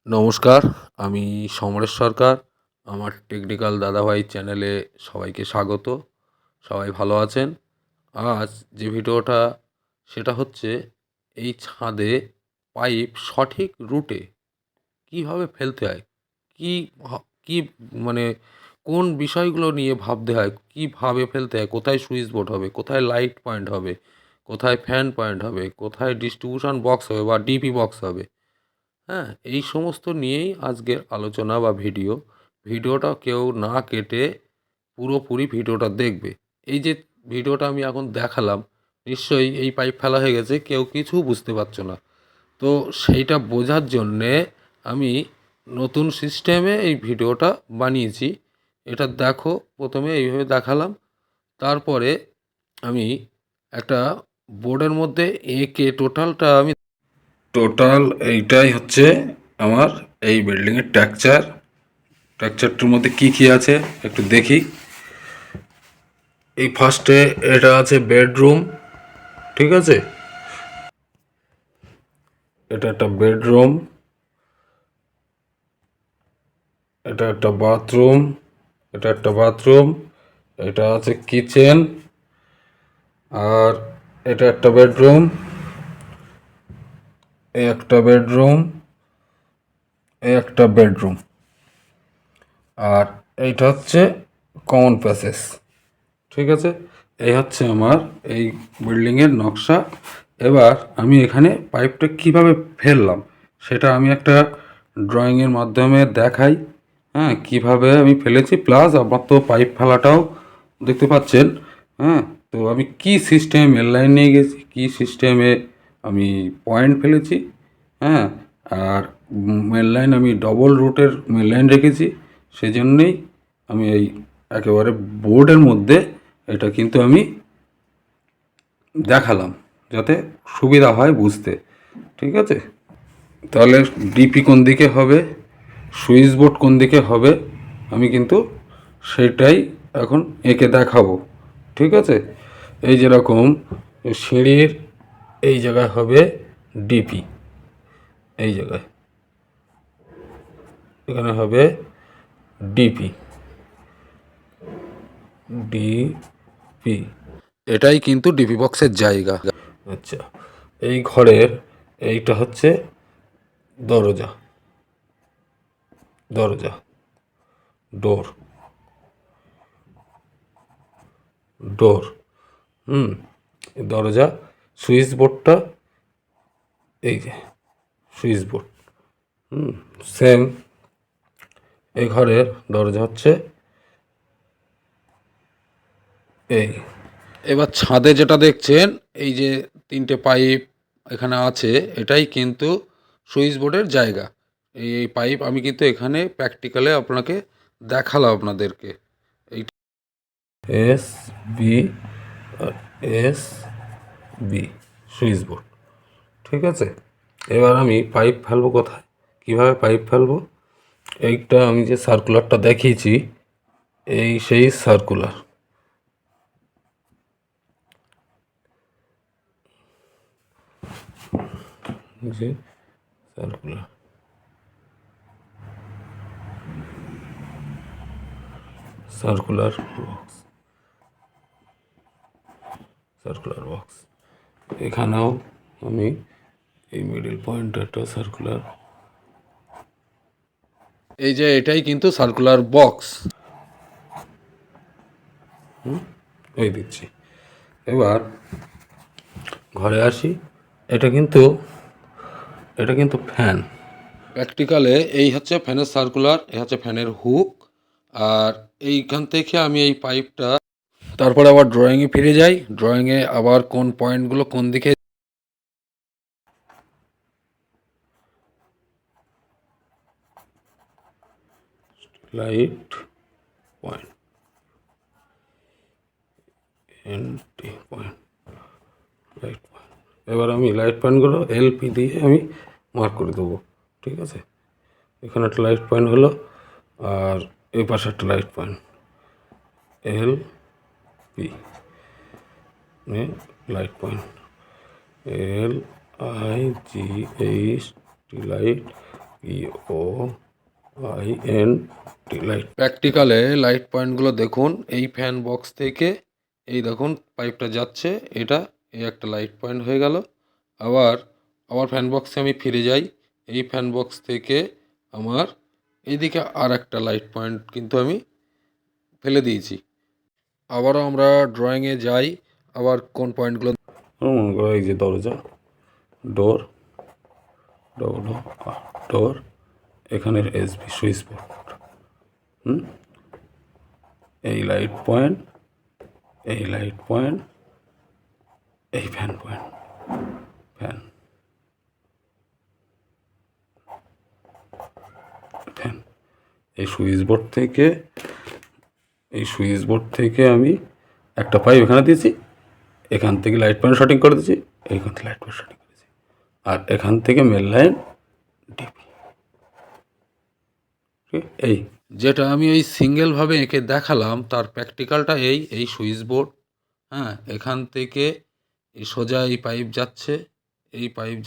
নমস্কার, আমি সমরেশ সরকার। আমার টেকনিক্যাল দাদাভাই চ্যানেলে সবাইকে স্বাগত। সবাই ভালো আছেন? আজ যে ভিডিওটা সেটা হচ্ছে এই ছাদে পাইপ সঠিক রুটে কীভাবে ফেলতে হয়? কী কী মানে কোন বিষয়গুলো নিয়ে ভাবতে হয়? কীভাবে ফেলতে হয়? কোথায় সুইচ বোর্ড হবে? কোথায় লাইট পয়েন্ট হবে? কোথায় ফ্যান পয়েন্ট হবে? কোথায় ডিস্ট্রিবিউশন বক্স হবে বা ডিপি বক্স হবে? হ্যাঁ, এই সমস্ত নিয়েই আজকের আলোচনা বা ভিডিওটা কেউ না কেটে পুরোপুরি ভিডিওটা দেখবে। এই যে ভিডিওটা আমি এখন দেখালাম, নিশ্চয়ই এই পাইপ ফেলা হয়ে গেছে, কেউ কিছু বুঝতে পারছো না। তো সেইটা বোঝার জন্যে আমি নতুন সিস্টেমে এই ভিডিওটা বানিয়েছি। এটা দেখো, প্রথমে এইভাবে দেখালাম, তারপরে আমি একটা বোর্ডের মধ্যে এঁকে টোটাল এইটাই হচ্ছে আমার এই বিল্ডিংয়ের স্ট্রাকচারটার মধ্যে কি কি আছে একটু দেখি। এই ফার্স্টে এটা আছে বেডরুম, ঠিক আছে? এটা একটা বেডরুম, এটা একটা বাথরুম, এটা আছে কিচেন, আর এটা একটা বেডরুম, এই একটা বেডরুম, এই একটা বেডরুম, আর এইটা হচ্ছে কমন প্যাসেজ, ঠিক আছে? এই হচ্ছে আমার এই বিল্ডিংয়ের নকশা। এবার আমি এখানে পাইপটা কিভাবে ফেললাম সেটা আমি একটা ড্রয়িংয়ের মাধ্যমে দেখাই। হ্যাঁ, কিভাবে আমি ফেলেছি, প্লাস আমার তো পাইপ ফেলাটাও দেখতে পাচ্ছেন। হ্যাঁ, তো আমি কি সিস্টেমে মেল লাইন নিয়ে গেছি, কি সিস্টেমে আমি পয়েন্ট ফেলেছি। হ্যাঁ, আর মেল লাইন আমি ডবল রুটের মেল লাইন রেখেছি, সেজন্যই আমি এই একেবারে বোর্ডের মধ্যে এটা কিন্তু আমি দেখালাম, যাতে সুবিধা হয় বুঝতে, ঠিক আছে? তাহলে ডিপি কোন দিকে হবে, সুইচ বোর্ড কোন দিকে হবে, আমি কিন্তু সেটাই এখন এঁকে দেখাবো, ঠিক আছে? এই যেরকম সিঁড়ির এই জায়গায় হবে ডিপি, এই জায়গায় এখানে হবে ডিপি, ডিপি, এটাই কিন্তু ডিপি বক্সের জায়গা। আচ্ছা, এই ঘরের এইটা হচ্ছে দরজা, দরজা, ডোর, ডোর, দরজা। সুইচ বোর্ডটা এই যে সুইচ বোর্ড, সেম। এই ঘরের দরজা হচ্ছে এই। এবার ছাদে যেটা দেখছেন, এই যে তিনটে পাইপ এখানে আছে, এটাই কিন্তু সুইচ বোর্ডের জায়গা। এই পাইপ আমি কিন্তু এখানে প্র্যাকটিক্যালে আপনাকে দেখালাম আপনাদেরকে। এই S B, S B switch board, ঠিক আছে? এবার আমি পাইপ ফেলবো কোথায়, কীভাবে পাইপ ফেলবো? এইটা আমি যে সার্কুলারটা দেখিয়েছি, এই সেই সার্কুলার, যে circular, circular box, circular box. এখানেও আমি এই মিডল পয়েন্টটা সার্কুলার, এই যে এটাই কিন্তু সার্কুলার বক্স, এই দিচ্ছি। এবার ঘরে আসি, এটা কিন্তু ফ্যান। প্র্যাকটিক্যালে এই হচ্ছে ফ্যানের সার্কুলার, এই হচ্ছে ফ্যানের হুক। আর এইখান থেকে আমি এই পাইপটা, তারপরে আবার ড্রয়িংয়ে ফিরে যাই। ড্রয়িংয়ে আবার কোন পয়েন্টগুলো কোন দিকে, light point, N T point, light point. এবার আমি লাইট পয়েন্টগুলো এলপি দিয়ে আমি মার্ক করে দেবো, ঠিক আছে? এখানে একটা লাইট পয়েন্ট হলো, আর এই পাশে একটা light point, L P, light point, L I G H T, light POINT light. প্র্যাকটিক্যালে লাইট পয়েন্টগুলো দেখুন। এই ফ্যান বক্স থেকে এই দেখুন পাইপটা যাচ্ছে, এটা এই একটা লাইট পয়েন্ট হয়ে গেল। আবার ফ্যান বক্সে আমি ফিরে যাই। এই ফ্যান বক্স থেকে আমার এইদিকে আর একটা লাইট পয়েন্ট কিন্তু আমি ফেলে দিয়েছি। আবারও আমরা ড্রয়িংয়ে যাই। আবার কোন পয়েন্টগুলো মনে করো, এই যে দরজা, ডোর, ডোর, এখানের SB সুইচ বোর্ড, এই লাইট পয়েন্ট, এই লাইট পয়েন্ট, এই ফ্যান পয়েন্ট, ফ্যান, ফ্যান, এই সুইচ বোর্ড থেকে আমি একটা পাইপ এখানে দিয়েছি, এখান থেকে লাইট পয়েন্ট শটিং করে দিয়েছি, এইখান থেকে লাইট পয়েন্ট শটিং করেছি, আর এখান থেকে মেন লাইন ডিপি। এই যেটা আমি এই সিঙ্গেলভাবে এঁকে দেখালাম তার প্র্যাকটিক্যালটা এই সুইচ বোর্ড। হ্যাঁ, এখান থেকে এই সোজা এই পাইপ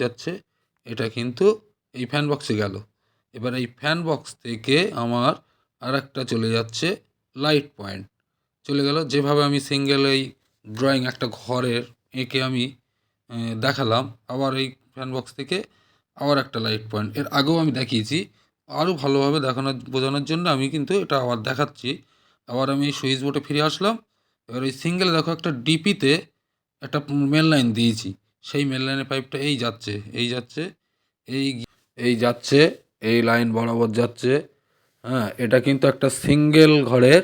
যাচ্ছে, এটা কিন্তু এই ফ্যান বক্সে গেল। এবার এই ফ্যান বক্স থেকে আমার আর একটা চলে যাচ্ছে লাইট পয়েন্ট চলে গেল, যেভাবে আমি সিঙ্গেল এই ড্রয়িং একটা ঘরের এঁকে আমি দেখালাম। আবার এই ফ্যান বক্স থেকে আবার একটা লাইট পয়েন্ট, এর আগেও আমি দেখিয়েছি। আরও ভালোভাবে বোঝানোর জন্য আমি কিন্তু এটা আবার দেখাচ্ছি। আবার আমি এই সুইচ বোর্ডে ফিরে আসলাম। এবার এই সিঙ্গেলে দেখো একটা ডিপিতে একটা মেন লাইন দিয়েছি, সেই মেন লাইনের পাইপটা এই যাচ্ছে, এই লাইন বরাবর যাচ্ছে। হ্যাঁ, এটা কিন্তু একটা সিঙ্গেল ঘরের,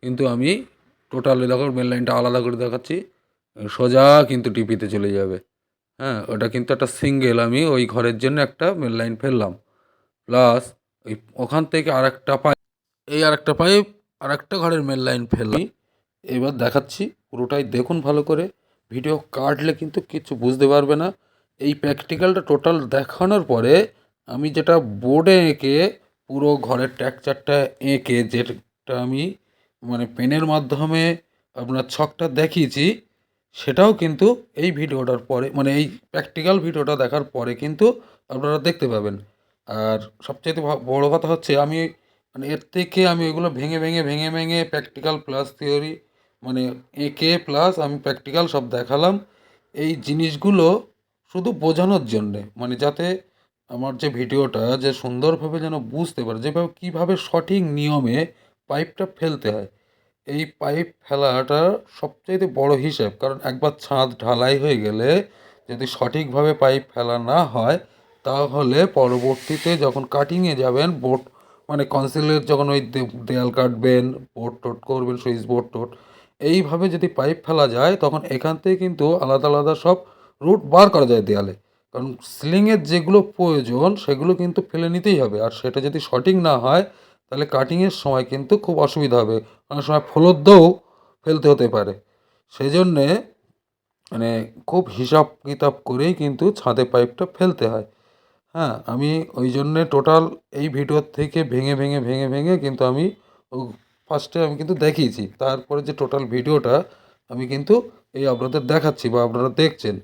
কিন্তু আমি টোটালি দেখো মেন লাইনটা আলাদা করে দেখাচ্ছি, সোজা কিন্তু ডিপিতে চলে যাবে। হ্যাঁ, ওটা কিন্তু একটা সিঙ্গেল, আমি ওই ঘরের জন্য একটা মেন লাইন ফেললাম, প্লাস ওই ওখান থেকে আরেকটা পাইপ, আরেকটা ঘরের মেন লাইন ফেললাম। এবার দেখাচ্ছি, পুরোটাই দেখুন ভালো করে। ভিডিও কাটলে কিন্তু কিছু বুঝতে পারবে না। এই প্র্যাকটিক্যালটা টোটাল দেখানোর পরে আমি যেটা বোর্ডে এঁকে পুরো ঘরের টেক্সচারটা এঁকে, যেটা আমি মানে পেনের মাধ্যমে আপনার ছকটা দেখিয়েছি, সেটাও কিন্তু এই ভিডিওটার পরে, মানে এই প্র্যাকটিক্যাল ভিডিওটা দেখার পরে কিন্তু আপনারা দেখতে পাবেন। আর সবচাইতে বড় কথা হচ্ছে, আমি মানে এর থেকে আমি এগুলো ভেঙে প্র্যাকটিক্যাল প্লাস থিওরি, মানে এঁকে প্লাস আমি প্র্যাকটিক্যাল সব দেখালাম। এই জিনিসগুলো শুধু বোঝানোর জন্যে, মানে যাতে আমার যে ভিডিওটা যে সুন্দরভাবে যেন বুঝতে পারে, যেভাবে কীভাবে সঠিক নিয়মে পাইপটা ফেলতে হয়। এই পাইপ ফেলাটা সবচাইতে বড় হিসেব, কারণ একবার ছাদ ঢালাই হয়ে গেলে যদি সঠিকভাবে পাইপ ফেলা না হয়, তাহলে পরবর্তীতে যখন কাটিংয়ে যাবেন, বোর্ড মানে কনসিলের যখন ওই দেয়াল কাটবেন, বোর্ড টোট করবেন, সুইচ বোর্ড টোট, এইভাবে যদি পাইপ ফেলা যায়, তখন এখান থেকে কিন্তু আলাদা আলাদা সব রুট বার করা যায় দেয়ালে। কারণ সিলিংয়ের যেগুলো প্রয়োজন সেগুলো কিন্তু ফেলে নিতেই হবে, আর সেটা যদি সঠিক না হয় তাহলে কাটিংয়ের সময় কিন্তু খুব অসুবিধা হবে, অনেক সময় ফ্লোর দিয়েও ফেলতে হতে পারে। সেই জন্যে মানে খুব হিসাব কিতাব করেই কিন্তু ছাদে পাইপটা ফেলতে হয়। হ্যাঁ, আমি ওই জন্যে টোটাল এই ভিডিওর থেকে ভেঙে কিন্তু আমি ফার্স্টে আমি কিন্তু দেখিয়েছি, তারপরে যে টোটাল ভিডিওটা আমি কিন্তু এই আপনাদের দেখাচ্ছি বা আপনারা দেখছেন।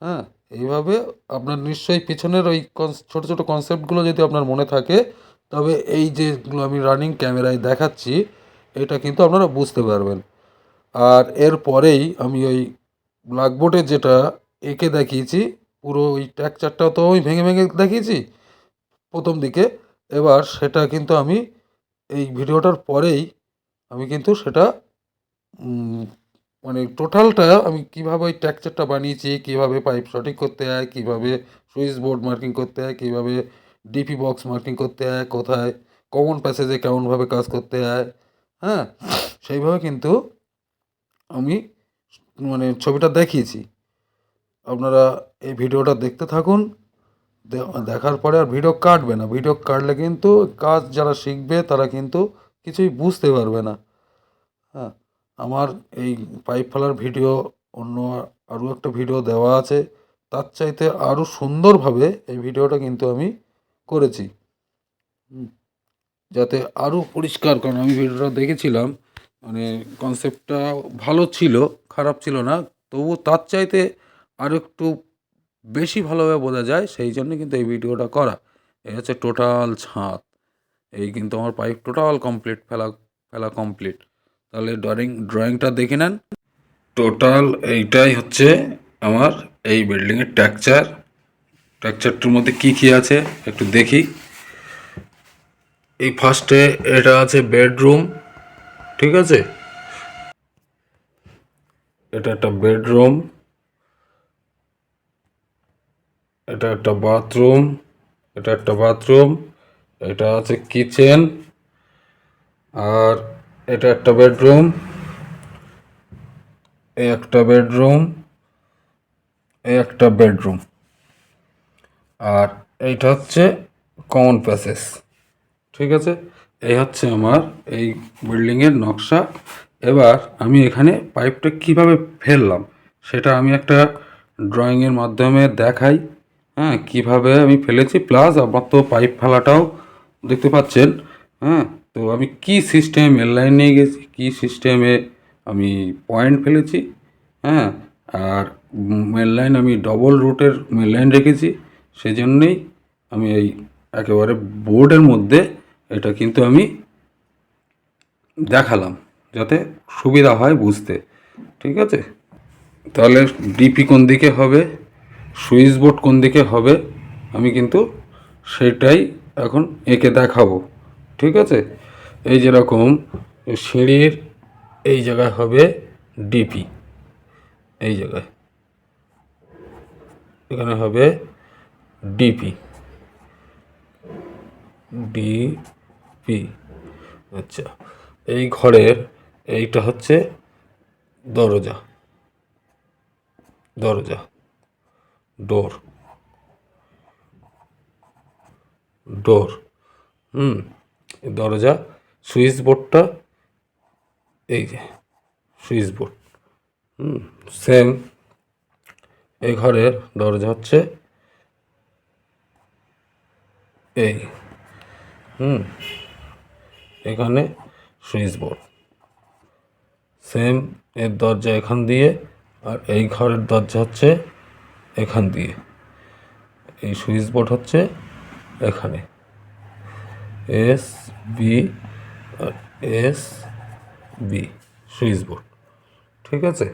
হ্যাঁ, এইভাবে আপনার নিশ্চয়ই পিছনের ওই ছোটো ছোটো কনসেপ্টগুলো যদি আপনার মনে থাকে, তবে এই যেগুলো আমি রানিং ক্যামেরায় দেখাচ্ছি, এটা কিন্তু আপনারা বুঝতে পারবেন। আর এরপরেই আমি ওই ব্ল্যাকবোর্ডে যেটা এঁকে দেখিয়েছি, পুরো ওই টেক্সচারটাও তো আমি ভেঙে দেখিয়েছি প্রথম দিকে। এবার সেটা কিন্তু আমি এই ভিডিওটার পরেই আমি কিন্তু সেটা মানে টোটালটা আমি কীভাবে ওই টেক্সচারটা বানিয়েছি, কীভাবে পাইপ সঠিক করতে হয়, কীভাবে সুইচ বোর্ড মার্কিং করতে হয়, কীভাবে ডিপি বক্স মার্কিং করতে হয়, কোথায় কমন প্যাসেজে কেমনভাবে কাজ করতে হয়, হ্যাঁ, সেইভাবে কিন্তু আমি মানে ছবিটা দেখিয়েছি। আপনারা এই ভিডিওটা দেখতে থাকুন, দেখার পরে আর ভিডিও কাটবে না। ভিডিও কাটলে কিন্তু কাজ যারা শিখবে তারা কিন্তু কিছুই বুঝতে পারবে না। হ্যাঁ, আমার এই পাইপ ফেলার ভিডিও অন্য আরও একটা ভিডিও দেওয়া আছে, তার চাইতে আরও সুন্দরভাবে এই ভিডিওটা কিন্তু আমি করেছি, যাতে আরও পরিষ্কার, কারণ আমি ভিডিওটা দেখেছিলাম, মানে কনসেপ্টটা ভালো ছিল, খারাপ ছিল না, তবুও তার চাইতে আরও একটু বেশি ভালোভাবে বোঝা যায়, সেই জন্য কিন্তু এই ভিডিওটা করা। এই হচ্ছে টোটাল ছাদ। এই কিন্তু আমার পাইপ টোটাল কমপ্লিট, ফেলা ফেলা কমপ্লিট। তাহলে ড্রয়িংটা দেখে নেন। টোটাল এইটাই হচ্ছে আমার এই বিল্ডিংয়ের স্ট্রাকচারটির মধ্যে কি কি আছে একটু দেখি। এই ফার্স্টে এটা আছে বেডরুম, ঠিক আছে, এটা একটা বেডরুম, এটা একটা বাথরুম, এটা একটা বাথরুম, এটা আছে কিচেন, আর এটা একটা বেডরুম, এই একটা বেডরুম, এই একটা বেডরুম, আর এইটা হচ্ছে কমন প্যাসেজ। ঠিক আছে, এই হচ্ছে আমার এই বিল্ডিংয়ের নকশা। এবার আমি এখানে পাইপটা কিভাবে ফেললাম সেটা আমি একটা ড্রয়িংয়ের মাধ্যমে দেখাই। হ্যাঁ, কিভাবে আমি ফেলেছি, প্লাস আমার তো পাইপ ফেলাটাও দেখতে পাচ্ছেন। হ্যাঁ, তো আমি কি সিস্টেমে মেল লাইন নিয়ে গেছি, কি সিস্টেমে আমি পয়েন্ট ফেলেছি। হ্যাঁ, আর মেল লাইন আমি ডবল রুটের মেল লাইন রেখেছি, সেজন্যই আমি এই একেবারে বোর্ডের মধ্যে এটা কিন্তু আমি দেখালাম, যাতে সুবিধা হয় বুঝতে। ঠিক আছে, তাহলে ডিপি কোন দিকে হবে, সুইচ বোর্ড কোন দিকে হবে, আমি কিন্তু সেটাই এখন এঁকে দেখাবো। ঠিক আছে, এই যেরকম সিঁড়ির এই জায়গায় হবে ডিপি, এই জায়গায় এখানে হবে ডিপি, ডিপি। আচ্ছা, এই ঘরের এইটা হচ্ছে দরজা, দরজা, ডোর, ডোর। দরজা, সুইচ বোর্ডটা এই যে সুইচ বোর্ড। সেম এই ঘরের দরজা হচ্ছে এই, এখানে সুইচ বোর্ড। সেম এর দরজা এখান দিয়ে, আর এই ঘরের দরজা হচ্ছে এখান দিয়ে। এই সুইচ বোর্ড হচ্ছে এখানে এস বি, আর এস বি সুইচ বোর্ড। ঠিক আছে,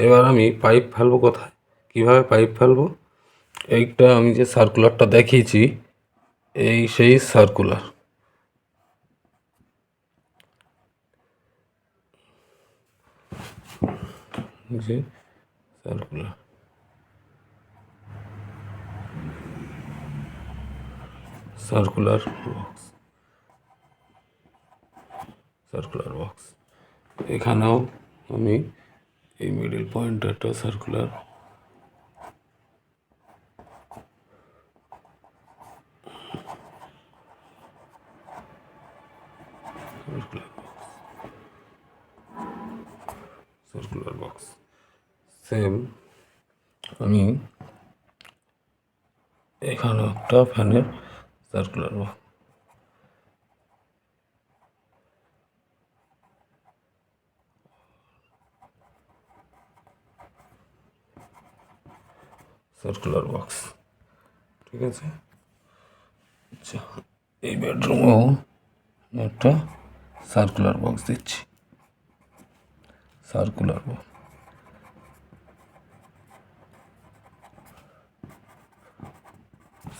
এবার আমি পাইপ ফেলবো কোথায়, কীভাবে পাইপ ফেলবো, এইটা আমি যে সার্কুলারটা দেখিয়েছি, এই সেই সার্কুলার। যে circular, circular box, circular box. এখানেও আমি এই মিডল পয়েন্টটা একটা সার্কুলার, সার্কুলার বক্স। সেম আমি এখানে একটা ফ্যানের সার্কুলার বক্স, সার্কুলার বক্স। ঠিক আছে, আচ্ছা, এই বেডরুমেও একটা সার্কুলার বক্স দিচ্ছি, সার্কুলার বক্স,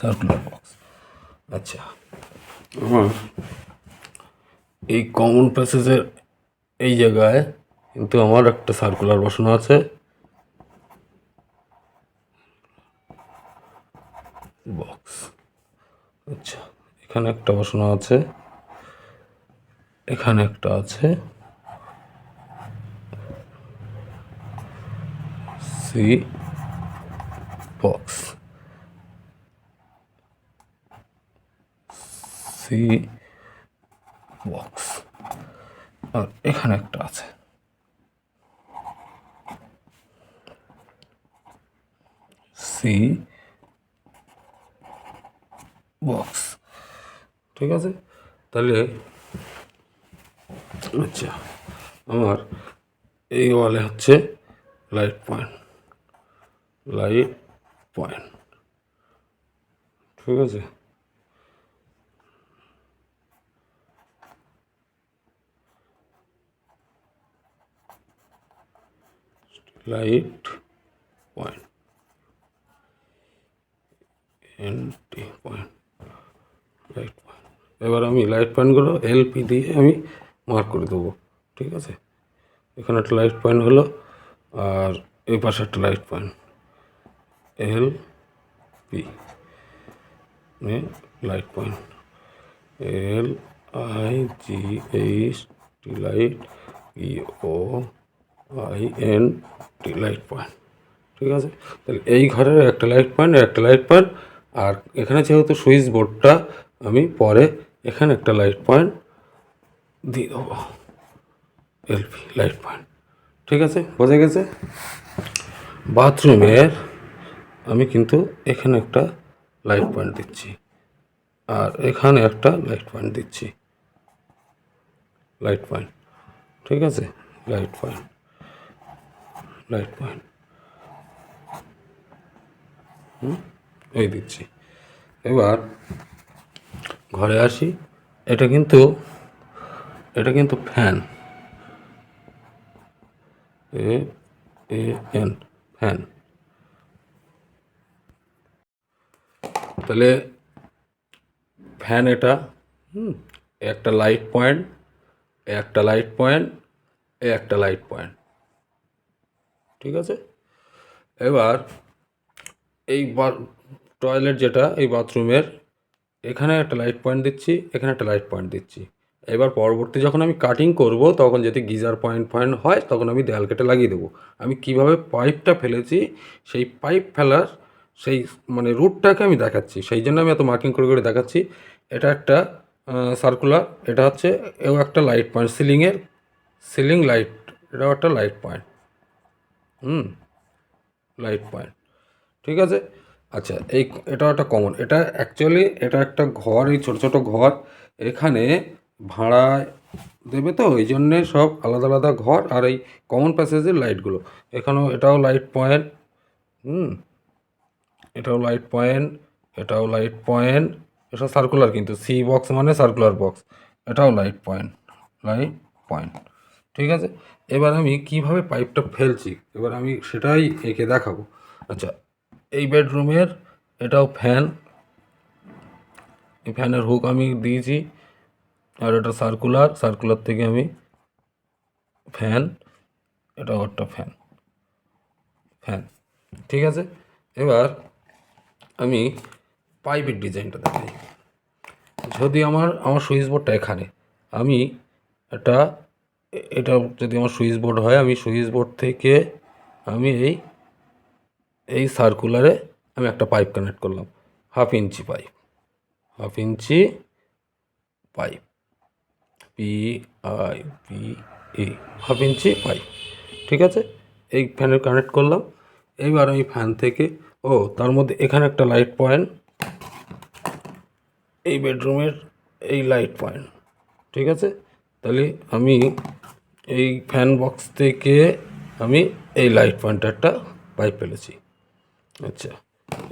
সার্কুলার বক্স। আচ্ছা, আমার এই কমন প্যাসেজের এই জায়গায় কিন্তু আমার একটা সার্কুলার বসানো আছে, বক্স। আচ্ছা, এখানে একটা বসানো আছে, এখানে একটা আছে, সি বক্স, সি বক্স, আর এখানে একটা আছে সি বক্স। ঠিক আছে, তাহলে আচ্ছা, আমার এই ওয়ালে হচ্ছে লাইট পয়েন্ট, লাইট পয়েন্ট। ঠিক আছে, light point, N T point, light point. এবার আমি লাইট পয়েন্টগুলো এলপি দিয়ে আমি মার্ক করে দেবো, ঠিক আছে। এখানে একটা লাইট পয়েন্ট হলো, আর এই পাশে একটা light point, L P light point, L I G H T light, E O I N T light point, ঠিক আছে। তাহলে এই ঘরের একটা লাইট পয়েন্ট, একটা লাইট পয়েন্ট, আর এখানে যেহেতু সুইচ বোর্ডটা আমি পরে এখানে একটা লাইট পয়েন্ট দিয়ে দেবো, এলপি লাইট পয়েন্ট, ঠিক আছে, বোঝা গেছে। বাথরুমের আমি কিন্তু এখানে একটা লাইট পয়েন্ট দিচ্ছি, আর এখানে একটা লাইট পয়েন্ট দিচ্ছি, লাইট পয়েন্ট, ঠিক আছে, লাইট পয়েন্ট, লাইট পয়েন্ট, এই দিচ্ছি। এবার ঘরে আসি, এটা কিন্তু ফ্যান, এ এন ফ্যান। তাহলে ফ্যান এটা, একটা লাইট পয়েন্ট, একটা লাইট পয়েন্ট, একটা লাইট পয়েন্ট, ঠিক আছে। এবার এই টয়লেট যেটা, এই বাথরুমের এখানে একটা লাইট পয়েন্ট দিচ্ছি, এখানে একটা লাইট পয়েন্ট দিচ্ছি। এবার পরবর্তী যখন আমি কাটিং করব, তখন যদি গিজার পয়েন্ট পয়েন্ট হয়, তখন আমি দেয়াল কেটে লাগিয়ে দেবো। আমি কিভাবে পাইপটা ফেলেছি, সেই পাইপ ফেলার সেই মানে রুটটাকে আমি দেখাচ্ছি, সেই জন্য আমি এত মার্কিং করে করে দেখাচ্ছি। এটা একটা সার্কুলার, এটা হচ্ছে এও একটা লাইট পয়েন্ট, সিলিং লাইট, এটাও একটা লাইট পয়েন্ট, লাইট পয়েন্ট, ঠিক আছে। আচ্ছা, এটাও একটা কমন, এটা অ্যাকচুয়ালি এটা একটা ঘর, এই ছোটো ছোটো ঘর, এখানে ভাড়ায় দেবে, তো এই জন্যে সব আলাদা আলাদা ঘর, আর এই কমন প্যাসেজের লাইটগুলো এখানেও, এটাও লাইট পয়েন্ট, এটাও লাইট পয়েন্ট, এটাও লাইট পয়েন্ট, এটা সার্কুলার, কিন্তু সি বক্স মানে সার্কুলার বক্স, এটাও লাইট পয়েন্ট, লাইট পয়েন্ট, ঠিক আছে। এবার আমি কিভাবে পাইপটা ফেলছি, এবার আমি সেটাই এঁকে দেখাবো। আচ্ছা, এই বেডরুমের এটাও ফ্যান, এই ফ্যানের হুক আমি দিয়েছি, আর এটা সার্কুলার থেকে আমি ফ্যান, এটাও একটা ফ্যান, ঠিক আছে। এবার আমি পাইপের ডিজাইনটা দেখাই। যদি আমার সুইচ বোর্ডটা এখানে, আমি এটা যদি আমার সুইচ বোর্ড হয়, আমি সুইচ বোর্ড থেকে আমি এই সার্কুলারে আমি একটা পাইপ কানেক্ট করলাম, half inch pipe, PIPE, half inch pipe, ঠিক আছে। এই ফ্যানের কানেক্ট করলাম। এইবার আমি ফ্যান থেকে, তার মধ্যে এখানে একটা লাইট পয়েন্ট, এই বেডরুমের এই লাইট পয়েন্ট, ঠিক আছে। তাহলে আমি এই ফ্যান বক্স থেকে আমি এই লাইট পয়েন্টটা একটা পাইপ ফেলেছি। আচ্ছা,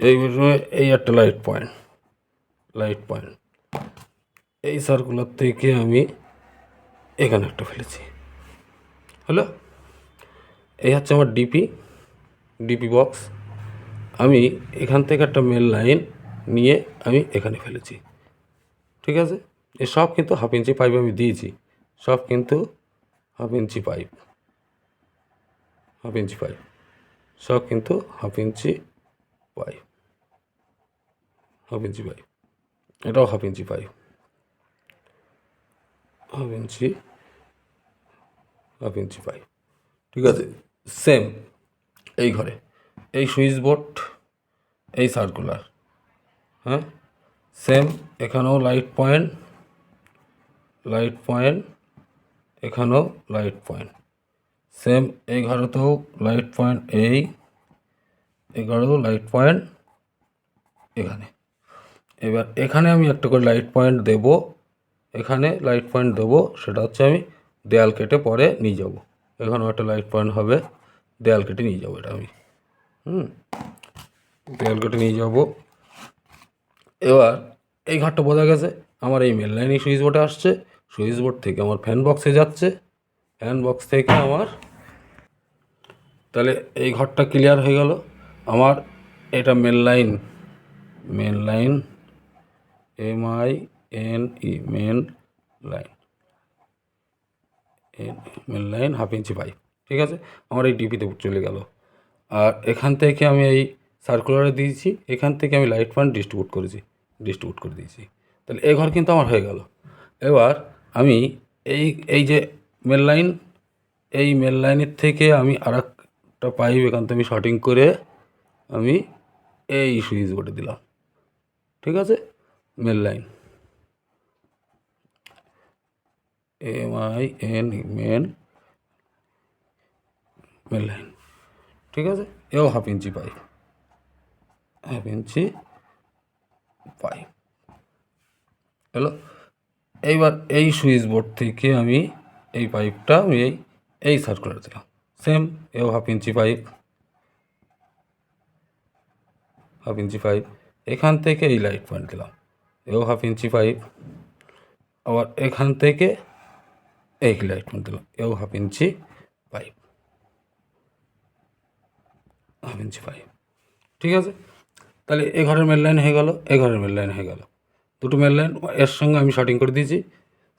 এই বেডরুমে এই একটা লাইট পয়েন্ট, এই সার্কুলার থেকে আমি এখানে একটা ফেলেছি, হলো। এই হচ্ছে আমার ডিপি বক্স। আমি এখান থেকে একটা মেল লাইন নিয়ে আমি এখানে ফেলেছি, ঠিক আছে। এ সব কিন্তু হাফ ইঞ্চি পাইপ আমি দিয়েছি, সব কিন্তু হাফ ইঞ্চি পাইপ, সব কিন্তু হাফ ইঞ্চি পাইপ, এটাও half inch pipe, half inch pipe, ঠিক আছে। সেম এই ঘরে, এই সুইচ বোর্ড, এই সার্কুলার, হ্যাঁ, সেম এখানেও লাইট পয়েন্ট, এখানেও লাইট পয়েন্ট, সেম এই ঘরেতেও লাইট পয়েন্ট, এই ঘরেও লাইট পয়েন্ট এখানে। এবার এখানে আমি একটা করে লাইট পয়েন্ট দেব, এখানে লাইট পয়েন্ট দেবো, সেটা হচ্ছে আমি দেয়াল কেটে পরে নিয়ে যাব। এখানেও একটা লাইট পয়েন্ট হবে, দেয়াল কেটে নিয়ে যাবো, এটা আমি দেয়াল কেটে নিয়ে যাব। এবার এই ঘরটা বোঝা গেছে, আমার এই মেল লাইনে সুইচ বোর্ডে আসছে, সুইচ বোর্ড থেকে আমার ফ্যান বক্সে যাচ্ছে, ফ্যান বক্স থেকে আমার তাহলে এই ঘরটা ক্লিয়ার হয়ে গেল। আমার এটা main line, MINE main line, main line 1/2 inch pipe. ঠিক আছে, আমার এই ডিপিতে চলে গেল। আর এখান থেকে আমি এই সার্কুলারে দিয়েছি, এখান থেকে আমি লাইট ফান ডিস্ট্রিবিউট করে দিয়েছি। তাহলে এই ঘর কিন্তু আমার হয়ে গেল। এবার আমি এই যে মেন লাইন, এই মেন লাইনের থেকে আমি আর একটা পাইপ এখান থেকে আমি শর্টিং করে আমি এই সুইচ বোর্ডে দিলাম। ঠিক আছে, main line MINE main line. ঠিক আছে, এও 1/2 ইঞ্চি পাইপ, 1/2 ইঞ্চি পাইপ হলো। এইবার এই সুইচ বোর্ড থেকে আমি এই পাইপটা আমি এই সার্কুলার দিলাম, সেম এও 1/2 ইঞ্চি পাইপ, 1/2 ইঞ্চি পাইপ। এখান থেকে এই লাইট পয়েন্ট দিলাম, এও 1/2 ইঞ্চি পাইপ। আবার এখান থেকে এই লাইট পয়েন্ট দিলাম, এও 1/2 ইঞ্চি পাইপ, 1/2 ইঞ্চি পাইপ। ঠিক আছে, তাহলে এ ঘরের মেন লাইন হয়ে গেল, এ ঘরের মেন লাইন হয়ে গেল, দুটো মেন লাইন এর সঙ্গে আমি শর্টিং করে দিয়েছি।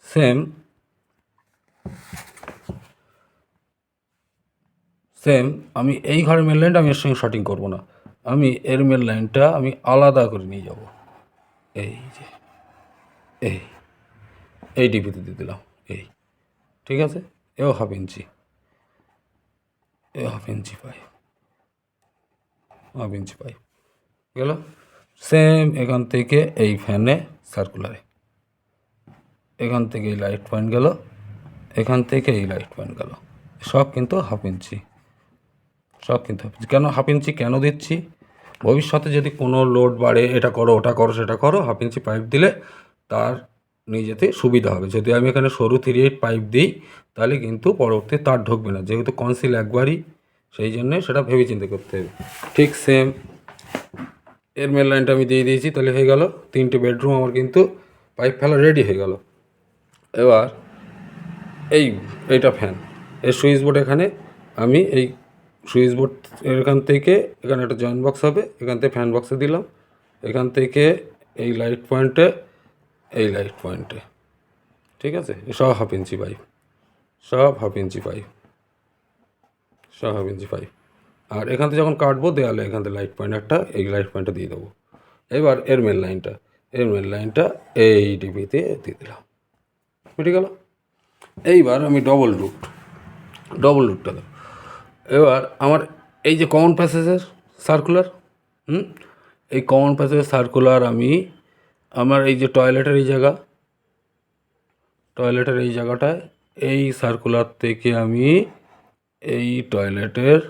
সেম আমি এই ঘরের মেন লাইনটা আমি এর সঙ্গে শর্টিং করব না, আমি এর মেন লাইনটা আমি আলাদা করে নিয়ে যাব। এই যে এই ডিপিতে দিয়ে দিলাম এই। ঠিক আছে, এও 1/2 ইঞ্চি, এও 1/2 ইঞ্চি পাইপ, 1/2 ইঞ্চি পাইপ গেল। সেম এখান থেকে এই ফ্যানে সার্কুলারে, এখান থেকে এই লাইট পয়েন্ট গেল, এখান থেকে এই লাইট পয়েন্ট গেল, সব কিন্তু 1/2 ইঞ্চি, সব কিন্তু 1/2 ইঞ্চি। কেন 1/2 ইঞ্চি কেন দিচ্ছি? ভবিষ্যতে যদি কোনো লোড বাড়ে, এটা করো ওটা করো সেটা করো, 1/2 ইঞ্চি পাইপ দিলে তার নিজেতে সুবিধা হবে। যদি আমি এখানে সরু 3/8 পাইপ দিই তাহলে কিন্তু পরবর্তী তার ঢুকবে না, যেহেতু কনসিল একবারই, সেই জন্যে সেটা ভেবে চিন্তা করতে হবে। ঠিক সেম এর মেন লাইনটা আমি দিয়ে দিয়েছি, তাহলে হয়ে গেল 3টে বেডরুম আমার কিন্তু পাইপ ফেলা রেডি হয়ে গেল। এবার এইটা ফ্যান, এই সুইচ বোর্ড, এখানে আমি এই সুইচ বোর্ড এখান থেকে এখানে একটা জয়েন্ট বক্স হবে, এখান থেকে ফ্যান বক্সে দিলাম, এখান থেকে এই লাইট পয়েন্টে, এই লাইট পয়েন্টে। ঠিক আছে, সব 1/2 ইঞ্চি পাইপ, সব 1/2 ইঞ্চি পাইপ, সব 1/2 ইঞ্চি পাইপ। আর এখান থেকে যখন কাটবো দেওয়ালে এখান থেকে লাইট পয়েন্ট একটা, এই লাইট পয়েন্টটা দিয়ে দেবো। এবার এর মেন লাইনটা এই ডিপিতে দিয়ে দিলাম, বুঝে গেল। এইবার আমি ডবল রুটটা দেবো। এবার আমার এই যে কমন প্যাসেজের সার্কুলার, এই কমন প্যাসেজের সার্কুলার আমি আমার এই যে টয়লেটের এই জায়গাটায় এই সার্কুলার থেকে আমি এই টয়লেটের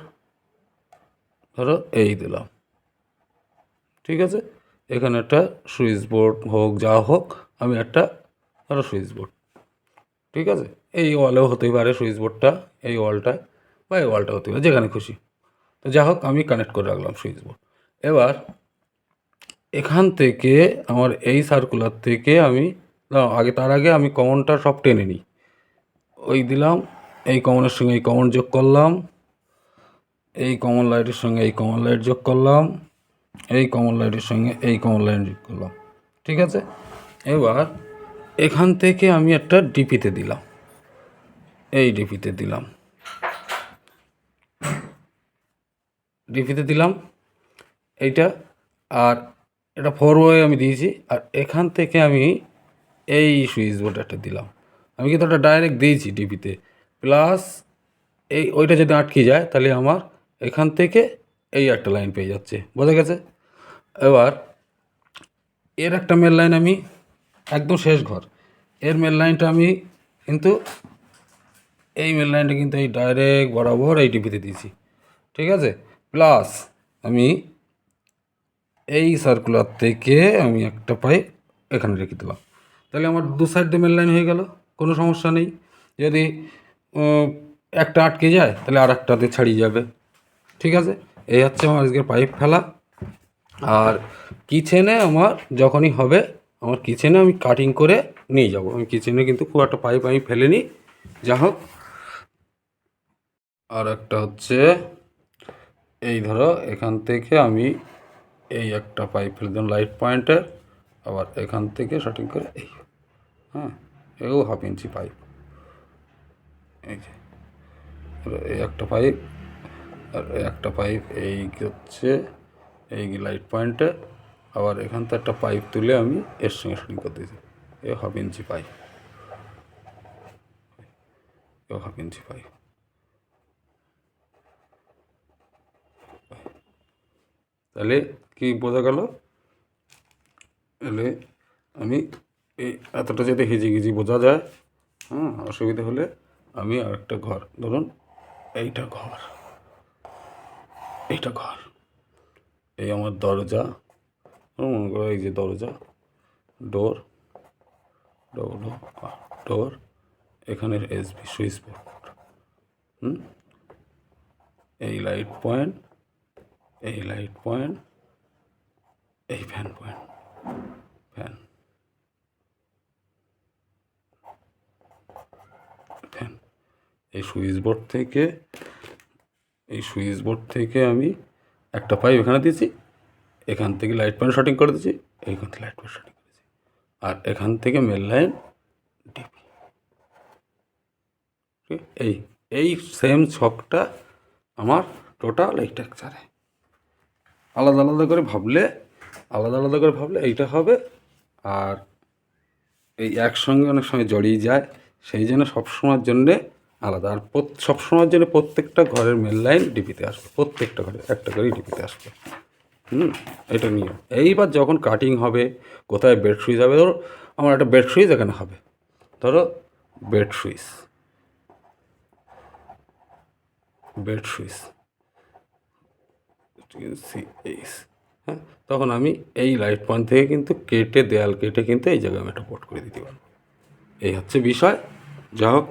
ধরো এই দিলাম। ঠিক আছে, এখানে একটা সুইচ বোর্ড হোক যা হোক, আমি একটা ধরো সুইচ বোর্ড, ঠিক আছে, এই ওয়ালেও হতেই পারে সুইচ বোর্ডটা, এই ওয়ালটায় বা এই ওয়ালটা হতে পারে, যেখানে খুশি। তো যা হোক আমি কানেক্ট করে রাখলাম সুইচ বোর্ড। এবার এখান থেকে আমার এই সার্কুলার থেকে আমি তার আগে আমি কমনটা সব টেনে নিই, ওই দিলাম, এই কমনের সঙ্গে এই কমন যোগ করলাম, এই কমন লাইটের সঙ্গে এই কমন লাইট যোগ করলাম, এই কমন লাইটের সঙ্গে এই কমন লাইট যোগ করলাম। ঠিক আছে, এবার এখান থেকে আমি একটা ডিপিতে দিলাম, এই ডিপিতে দিলাম এইটা। আর এটা 4 ওয়ে আমি দিয়েছি। আর এখান থেকে আমি এই সুইচ বোর্ড একটা দিলাম, আমি কিন্তু ওটা ডাইরেক্ট দিয়েছি ডিপিতে। প্লাস ওইটা যদি আটকে যায় তাহলে আমার এখান থেকে এই একটা লাইন পেয়ে যাচ্ছে, বোঝা গেছে। এবার এর একটা মেন লাইন আমি একদম শেষ ঘর, এর মেন লাইনটা আমি কিন্তু এই মেন লাইনটা কিন্তু এই ডাইরেক্ট বরাবর এই ডিপিতে দিয়েছি। ঠিক আছে, প্লাস আমি এই সার্কুলার থেকে আমি একটা পাইপ এখানে রেখে দিলাম, তাহলে আমার দু সাইড দিয়ে মেন লাইন হয়ে গেল, কোনো সমস্যা নেই। যদি একটা আটকে যায় তাহলে আর একটাতে ছাড়িয়ে যাবে। ঠিক আছে, এই হচ্ছে আমার আজকের পাইপ ফেলা। আর কিচেনে আমার যখনই হবে, আমার কিচেনে আমি কাটিং করে নিয়ে যাব। আমি কিচেনে কিন্তু খুব একটা পাইপ আমি ফেলে নিই, যা হোক। আর একটা হচ্ছে এই ধরো এখান থেকে আমি এই একটা পাইপ ফেলে দিলাম লাইট পয়েন্টের, আবার এখান থেকে শার্টিং করে এই, হ্যাঁ, এও 1/2 ইঞ্চি পাইপ, এই যে এই একটা পাইপ, আর একটা পাইপ এই হচ্ছে এই লাইট পয়েন্টে, আবার এখান থেকে একটা পাইপ তুলে আমি এর সঙ্গে শার্টিং করে দিয়েছি, এও 1/2 ইঞ্চি পাইপ, এও 1/2 ইঞ্চি পাইপ। তাহলে কি বোঝা গেল? তাহলে আমি এই এতটা যদি হিজিগিজি বোঝা যায়, হ্যাঁ, অসুবিধা হলে আমি আরেকটা ঘর, ধরুন এইটা ঘর, এইটা ঘর, এই আমার দরজা, মনে করো এই যে দরজা, ডোর, ডোর, এখানের এসবি সুইচ বোর্ড, এই লাইট পয়েন্ট, এই লাইট পয়েন্ট, এই ফ্যান পয়েন্ট, ফ্যান, ফ্যান, এই সুইচ বোর্ড থেকে, এই সুইচ বোর্ড থেকে আমি একটা পাইপ এখানে দিয়েছি, এখান থেকে লাইট পয়েন্ট শার্টিং করে দিয়েছি, এইখান থেকে লাইট পয়েন্ট শার্টিং করেছি, আর এখান থেকে মেন লাইন ডিপি, এই এই সেম ছকটা আমার টোটাল এই টেক্সচারে। আলাদা আলাদা করে ভাবলে, আলাদা আলাদা করে ভাবলে এইটা হবে, আর এই একসঙ্গে অনেক সময় জড়িয়ে যায়, সেই জন্য সবসময়ের জন্যে আলাদা, আর সবসময়ের জন্য প্রত্যেকটা ঘরের মেন লাইন ডিপিতে আসবে, প্রত্যেকটা ঘরে একটা করেই ডিপিতে আসবে। এটা নিয়ম। এইবার যখন কাটিং হবে, কোথায় বেড সুইচ হবে, ধরো আমার একটা বেড সুইচ এখানে হবে, ধরো বেড সুইচ, বেড সুইচ, হ্যাঁ, তখন আমি এই লাইট পয়েন্ট থেকে কিন্তু কেটে, দেয়াল কেটে কিন্তু এই জায়গায় আমি একটা পোর্ট করে দিতে পারবো। এই হচ্ছে বিষয়। যা হোক,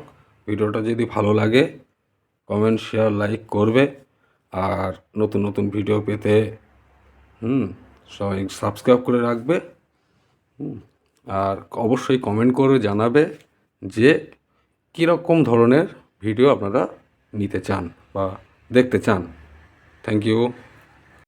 ভিডিওটা যদি ভালো লাগে কমেন্ট, শেয়ার, লাইক করবে, আর নতুন নতুন ভিডিও পেতে সবাই সাবস্ক্রাইব করে রাখবে, আর অবশ্যই কমেন্ট করে জানাবে যে কীরকম ধরনের ভিডিও আপনারা নিতে চান বা দেখতে চান। Thank you.